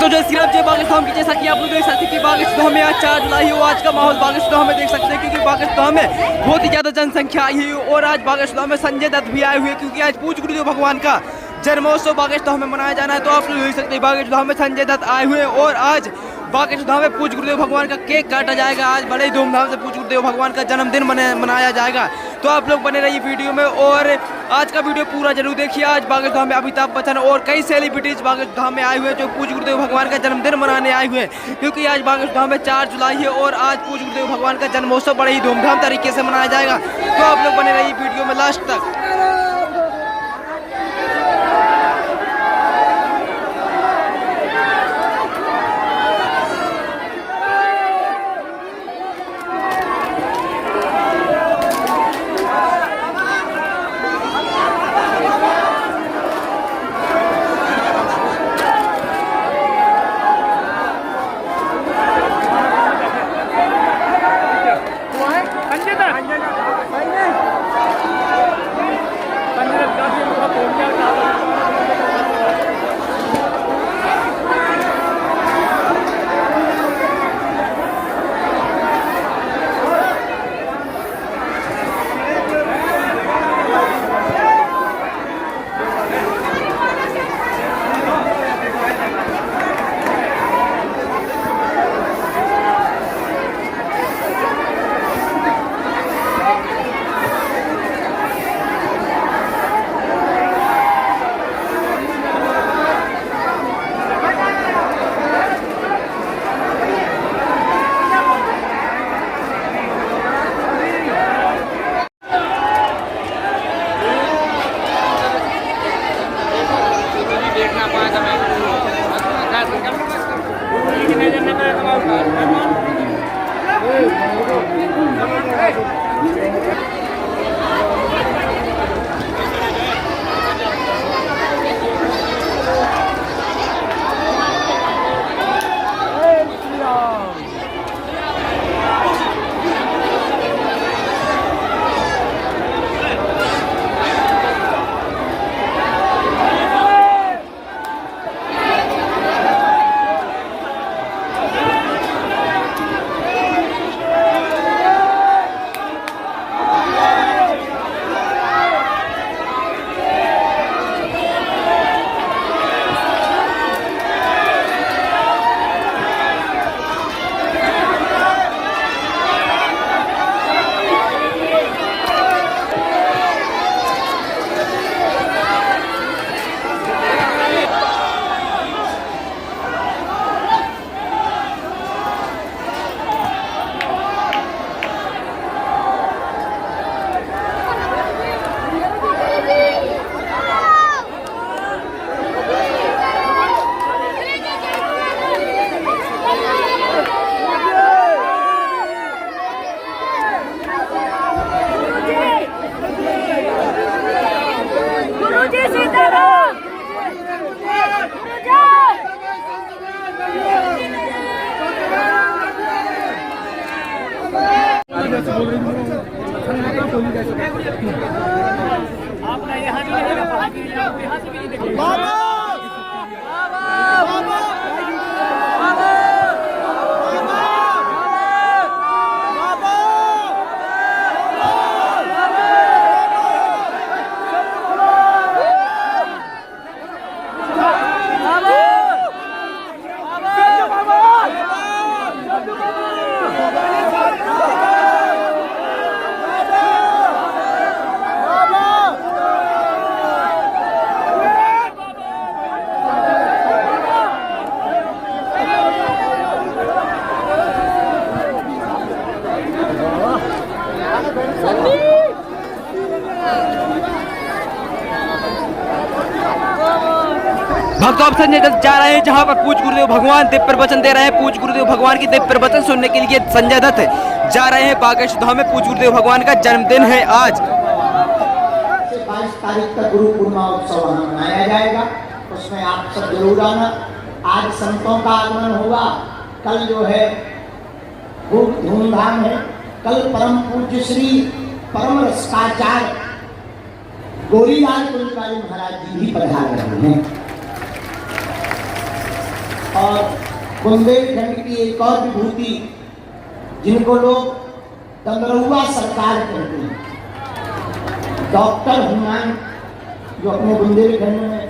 दोस्तों जय श्री राम जय बागेश्वर की, जैसा कि आप लोग देख सकते हैं कि बागेश्वर में आज 4 जुलाई हो। आज का माहौल बागेश्वर में देख सकते हैं क्योंकि बागेश्वर में बहुत ही ज्यादा जनसंख्या आई है और आज बागेश्वर में संजय दत्त भी आए हुए हैं क्योंकि आज पूज्य गुरुदेव भगवान का जन्मोत्सव बागेश्वर में मनाया जाना है। तो आप लोग देख सकते हैं बागेश्वर में संजय दत्त आए हुए हैं और आज बागेश्वर में पूज्य गुरुदेव भगवान का केक काटा जाएगा। आज बड़े ही धूमधाम से पूज्य गुरुदेव भगवान का जन्मदिन मनाया जाएगा। तो आप लोग बने रहिए वीडियो में और आज का वीडियो पूरा जरूर देखिए। आज बागेश्वर में अमिताभ बच्चन और कई सेलिब्रिटीज बागेश्वर में आए हुए हैं जो पूज्य गुरुदेव भगवान का जन्मदिन मनाने आए हुए हैं क्योंकि आज बागेश्वर में 4 जुलाई है और आज पूज्य गुरुदेव भगवान का जन्मोत्सव बड़े ही धूमधाम तरीके से मनाया जाएगा। तो आप लोग बने रहिए वीडियो में लास्ट तक। भक्त अब संजय दत्त जा रहे हैं जहां पर पूज्य गुरुदेव भगवान दिव्य प्रवचन दे रहे हैं। पूज्य गुरुदेव भगवान की दिव्य प्रवचन सुनने के लिए संजय दत्त जा रहे हैं बागेश्वर में। पूज्य गुरुदेव भगवान का जन्मदिन है आज। 22 तारीख का गुरु पूर्णिमा उत्सव वहाँ मनाया जाएगा, उसमें आप सब जरूर आना। आज संतों का आगमन होगा, कल जो है खूब धूमधाम है। कल परम पूज्य श्री परम रसिकाचार्य गोरीलाल तुलसीवाली महाराज जी भी पधार रहे हैं और बुंदेलखंड की एक और विभूति जिनको लोग दंगरुआ सरकार कहते हैं, डॉक्टर हुमायूं जो अपने बुंदेलखंड में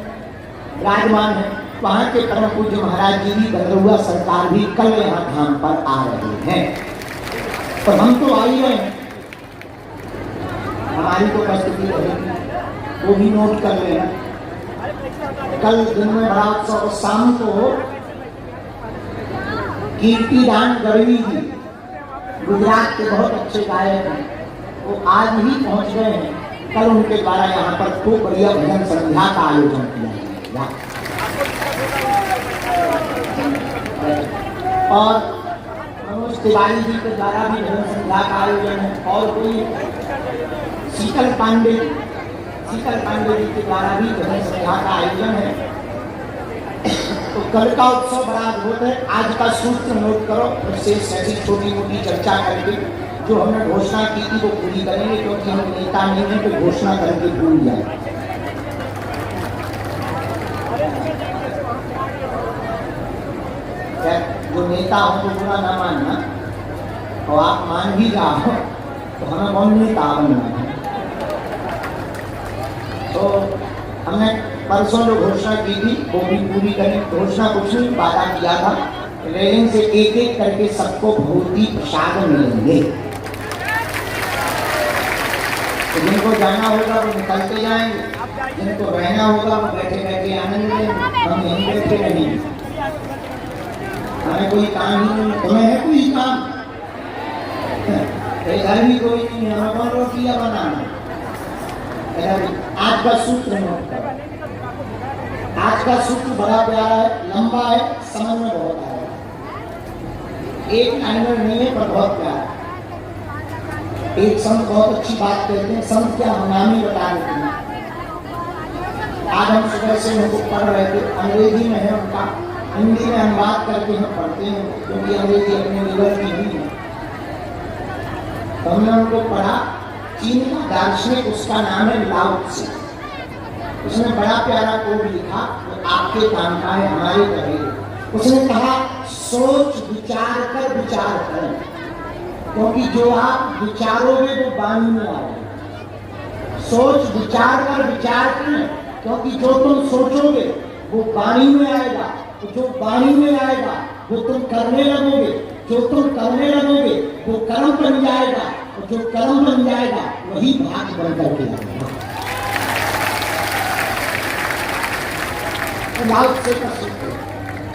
विराजमान है, वहाँ के परम पूज्य महाराज जी भी दंगरुआ सरकार भी कल यहाँ धाम पर आ रहे हैं। तो हम तो आ ही रहे हैं, हमारी तो उपस्थिति रहेगी, वो भी नोट कर लेना। कल दिन में बड़ा उत्सव, शाम को कीर्तिदान गढ़वी जी गुजरात के बहुत अच्छे गायक हैं, वो आज ही पहुंच गए हैं। कल उनके द्वारा यहाँ पर खूब बढ़िया भजन संध्या का आयोजन किया जाएगा। और मनोज तिवारी जी के द्वारा भी भजन संध्या का आयोजन है। और कोई शीतल पांडे जी के द्वारा भी भजन संध्या का आयोजन है। तो कल का उत्सव बड़ा अद्भुत है। आज का सूत्र नोट करो, उससे ऐसी छोटी मोटी चर्चा करके जो हमने घोषणा की थी वो पूरी करेंगे, क्योंकि हम नेता नहीं है तो घोषणा करके भूल जाए। जो नेता हो तो बुरा ना मानना, और आप मान भी जाओ तो हमें कौन नेता बनना है। तो हमने परसों जो घोषणा की थी वो भी पूरी करें। घोषणा कुछ नहीं, वादा किया था रेलिंग से एक एक करके सबको भौती प्रसाद मिलेंगे। तो जिनको जाना होगा वो निकलते जाएंगे, जिनको रहना होगा वो बैठे बैठे आनंद लेंगे। हम यहीं बैठे रहेंगे, हमें कोई काम ही नहीं। तुम्हें है कोई काम? घर भी कोई नहीं है, हमें कौन रोटियां बनाना। आज का सूत्र नोट करो। आज का सूत्र बड़ा प्यारा है, लंबा है, समझ में बहुत आया। एक लाइनर नहीं है पर बहुत प्यारा है। एक संत बहुत अच्छी बात कहते हैं, संत क्या हम नाम ही बता देते हैं। आज हम सुबह से उनको पढ़ रहे थे, अंग्रेजी में है उनका, हिंदी में हम बात करके हम पढ़ते हैं क्योंकि अंग्रेजी अपने लेवल की नहीं है। तो हमने उनको पढ़ा, चीन का दार्शनिक, उसका नाम है लाओ त्से। उसने बड़ा प्यारा कोड लिखा, वो आपके काम का है, हमारे करेगा। उसने कहा सोच विचार कर विचार करें, क्योंकि जो आप विचारोगे वो वाणी में आएगा। सोच विचार कर विचार करें, क्योंकि जो तुम सोचोगे वो वाणी में आएगा, तो जो वाणी में आएगा वो तुम करने लगोगे, जो तुम करने लगोगे वो कर्म बन जाएगा, और जो कर्म बन जाएगा वही भाग्य बन करके आएगा।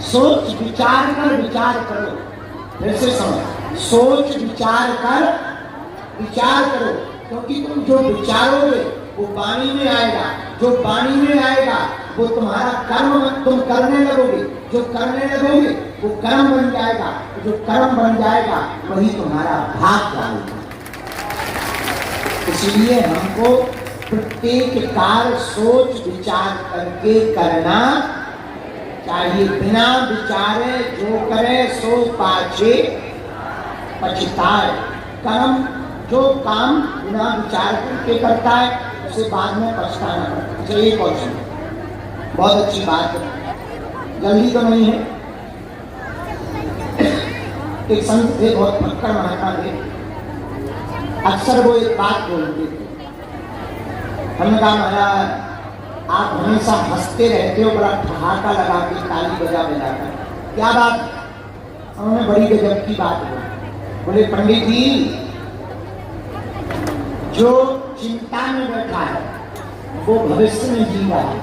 सोच विचार कर विचार करो, फिर से समझ, सोच विचार कर विचार करो, क्योंकि तुम जो विचारोगे वो वाणी में आएगा, जो वाणी में आएगा वो तुम्हारा कर्म, तुम करने लगोगे, जो करने लगोगे वो कर्म बन जाएगा, जो कर्म बन जाएगा वही तुम्हारा भाग्य आएगा। इसलिए हमको प्रत्येक कार्य सोच विचार करके करना चाहिए। बिना विचारे जो करे सो पाछे पछताए। कर्म जो काम बिना विचार करके करता है उसे बाद में पछताना पड़ता है। चलिए एक और सुनो, बहुत अच्छी बात है, जल्दी तो नहीं है। एक संत थे, बहुत भक्कड़ महात्मा थे, अक्सर वो एक बात बोलते थे। हमने कहा महाराज आप हमेशा हंसते रहते हो, बड़ा ठहाका लगा के, ताली बजा बजा कर, क्या बात? उन्होंने बड़ी गजब की बात बोली। बोले पंडित जी, जो चिंता में बैठा है वो भविष्य में जी रहा है,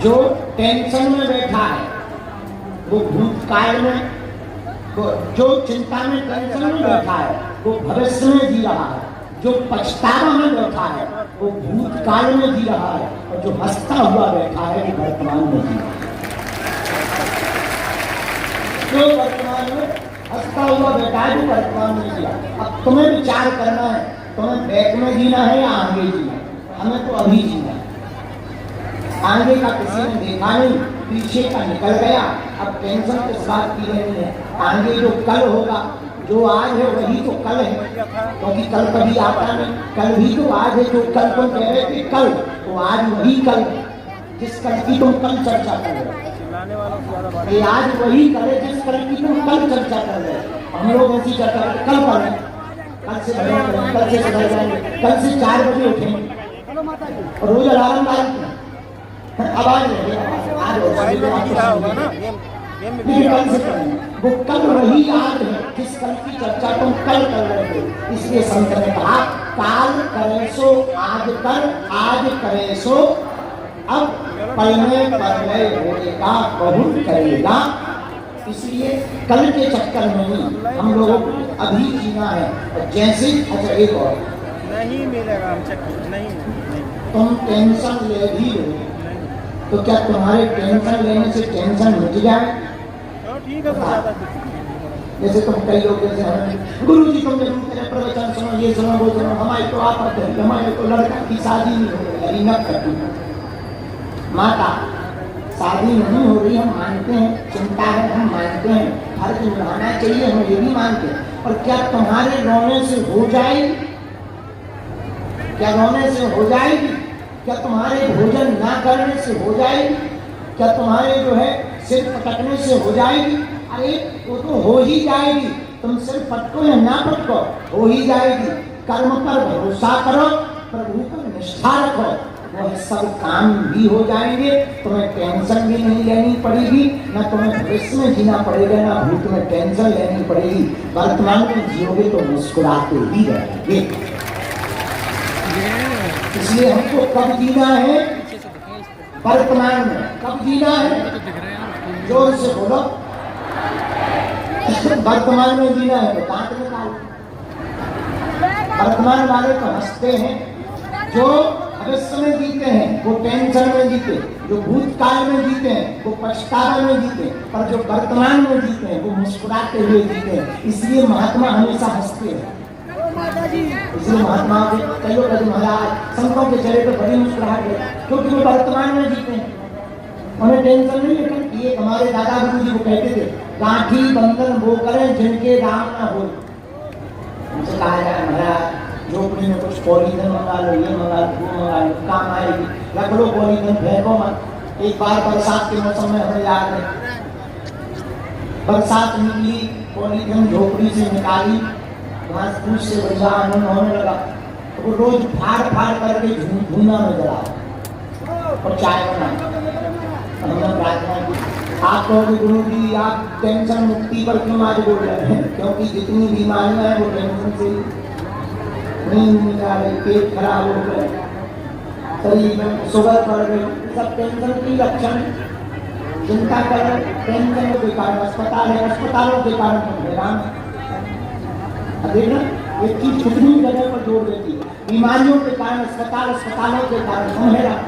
जो टेंशन में बैठा है वो भूतकाल में, जो चिंता में टेंशन में बैठा है वो भविष्य में जी रहा है, जो पछतावा में बैठा है वो भूतकाल में जी रहा है, और जो हंसता हुआ बैठा है वो वर्तमान में जी रहा है। जो वर्तमान में हंसता हुआ बैठा है वो वर्तमान में जी रहा है। अब तुम्हें विचार करना है, तुम्हें बैक में जीना है या आगे जीना है। हमें तो अभी जीना है, आगे का किसी ने देखा नहीं, पीछे का निकल गया। अब टेंशन किस बात की रहनी है? आगे जो कल होगा, जो आज है वही तो कल है, क्योंकि कल कभी आता नहीं। कल भी तो आज है, जो कल तुम कह रहे थे कल, वो आज वही कल है जिस कल की तुम कल चर्चा कर रहे हो। चाहने वालों से ज्यादा बात ये आज वही करे जिस तरह की तुम कल चर्चा कर रहे हैं। हम लोग ऐसी चर्चा करें, कल करें, कल से बढ़िया करें, कल से सुधर जाएंगे, कल से 4 बजे उठेंगे और रोज अलार्म डालेंगे, आवाज नहीं मोबाइल में दिख रहा होगा ना, गेम में दिख रहा कल से करेंगे। वो कल वही आज है जिस कल की चर्चा तुम कल कर रहे थे। इसलिए संत ने कहा काल करे सो आज कर, आज करे सो अब पलने पर गए होएगा बहुत करेगा। इसलिए कल के चक्कर में ही हम लोगों को अभी जीना है। और जैसे अच्छा एक और नहीं मिलेगा, हम चेक नहीं नहीं तुम टेंशन ले भी लो नहीं। तो क्या तुम्हारे टेंशन लेने से टेंशन मिट जाए? तो ठीक है, तो ज्यादा जैसे तुम कई लोग जैसे हमें गुरु जी तुम जरूर करें प्रवचन सुनो, ये सुनो वो सुनो, हमारी तो आप हमारे तो लड़का की शादी नहीं हो रही, अरे न करती माता शादी नहीं हो रही, हम मानते हैं, चिंता है हम मानते हैं, फर्ज निभाना चाहिए हम ये भी मानते हैं। और क्या तुम्हारे रोने से हो जाएगी? क्या रोने से हो जाएगी? क्या तुम्हारे भोजन ना करने से हो जाएगी? क्या तुम्हारे जो है सिर पटकने से हो जाएगी? अरे वो तो हो ही जाएगी, तुम सिर पटको या ना पटको हो ही जाएगी। कर्म पर भरोसा करो, प्रभु पर निष्ठा रखो, वह सब काम भी हो जाएंगे। तुम्हें टेंशन भी नहीं लेनी पड़ेगी, ना तुम्हें भविष्य में जीना पड़ेगा, ना भूत में टेंशन लेनी पड़ेगी। वर्तमान में जियोगे तो मुस्कुराते ही रहेंगे। इसलिए हमको कब जीना है? वर्तमान में। कब जीना है? जोर से बोलो। वर्तमान में जीना है तो दांत निकालो। वर्तमान वाले तो हंसते हैं, जो भविष्य में जीते हैं वो टेंशन में जीते, जो भूतकाल में जीते हैं वो पछतावे में जीते, और जो वर्तमान में जीते हैं वो मुस्कुराते हुए जीते हैं। इसलिए महात्मा हमेशा हंसते हैं। इसलिए महात्मा के कई लोग महाराज संतों के चेहरे पर बड़ी मुस्कुराहट है, क्योंकि वो वर्तमान में जीते हैं, उन्हें टेंशन नहीं है। ये हमारे दादा गुरु जी को कहते थे, गांठी बंधन वो करें जिनके राम ना हो। उनसे कहा जाए महाराज झोपड़ी में कुछ पॉलीथीन मंगा लो, ये मंगा लो, वो मंगा लो, काम आएगी, रख लो पॉलीथीन, फेंको मत। एक बार बरसात के मौसम में हमें याद है, बरसात निकली, पॉलीथीन झोपड़ी से निकाली, घास फूस से बढ़िया आनंद होने लगा। तो वो रोज फाड़ फाड़ करके धुना में जला और चाय बना। हमने प्रार्थना की, आप कहोगे गुरु जी आप टेंशन मुक्ति पर क्यों आज बोल रहे हैं? क्योंकि जितनी बीमारियां हैं वो टेंशन से, नींद नहीं आ रही, पेट खराब हो गए, शरीर में शुगर बढ़ गई, सब टेंशन की लक्षण है। चिंता कर टेंशन के कारण अस्पताल है, अस्पतालों के कारण हम हैरान हैं। देखना एक चीज कितनी जगह पर जोड़ देती है, बीमारियों के कारण अस्पताल, अस्पतालों के कारण हम हैरान।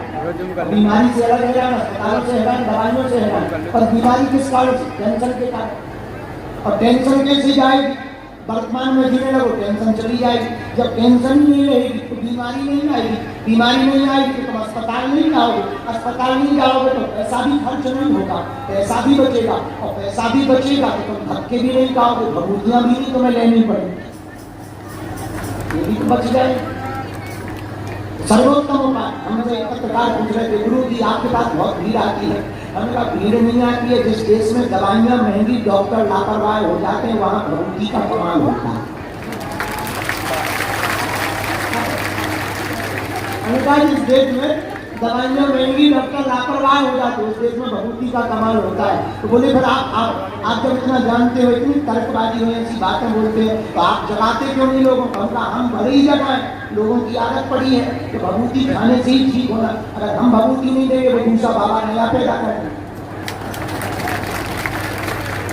बीमारी से अलग हैरान, अस्पतालों से हैरान, दवाइयों से हैरान, पर बीमारी किस कारण से? टेंशन के कारण। और टेंशन कैसे जाएगी? वर्तमान में जीने लगो टेंशन चली जाएगी। जब टेंशन नहीं रहेगी तो बीमारी नहीं आएगी, बीमारी नहीं आएगी तो तुम अस्पताल नहीं जाओगे, अस्पताल नहीं जाओगे तो पैसा भी खर्च नहीं होगा, पैसा भी बचेगा, और पैसा भी बचेगा तो तुम धक्के भी नहीं खाओगे, भभूतियां भी नहीं तुम्हें लेनी पड़ेगी, ये भी तो बच जाए। सर्वोत्तम उपाय। हमसे एक पत्रकार पूछ रहे थे, गुरु जी आपके पास बहुत भीड़ आती है। हमने कहा भीड़ नहीं आती है, जिस देश में दवाइयां महंगी, डॉक्टर लापरवाह हो जाते हैं, वहां भगवती का कमाल होता है। हमने कहा जिस देश में दवाइयां महंगी, डॉक्टर लापरवाह हो जाते हैं, उस देश में भगवती का कमाल होता है। तो बोले फिर आप जब इतना जानते हो, इतनी तर्कबाजी हो, ऐसी बातें बोलते हैं, तो आप जगाते क्यों नहीं लोगों को? हम भले ही जगाएं, लोगों की आदत पड़ी है कि भभूति खाने से ही ठीक होना। अगर हम भभूति नहीं देंगे तो दूसरा बाबा नया पैदा करेंगे।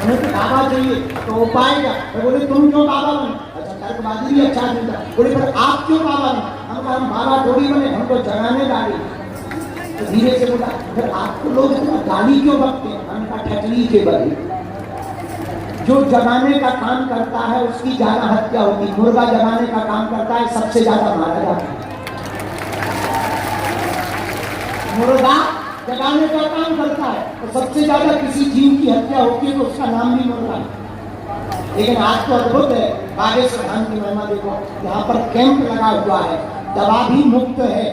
उन्हें तो बाबा चाहिए, तो उपाय क्या? तो बोले तुम क्यों बाबा बने? अच्छा तर्कबाजी भी अच्छा नहीं था। बोले पर आप क्यों बाबा बने? हम बाबा थोड़ी बने, हमको जगाने डाले। तो धीरे से बोला फिर आपको लोग गाली क्यों बकते हैं? हमका ठचली के बदले जो जगाने का काम करता है उसकी ज्यादा हत्या होती। मुर्गा जगाने का काम करता है, सबसे ज्यादा मारा जाता है। मुर्गा जगाने का काम करता है तो सबसे ज्यादा किसी जीव की हत्या होती है, तो उसका नाम भी मुर्गा है। लेकिन आज तो अद्भुत है, बागेश्वर धाम की महिमा देखो, यहाँ पर कैंप लगा हुआ है, दवा भी मुफ्त है।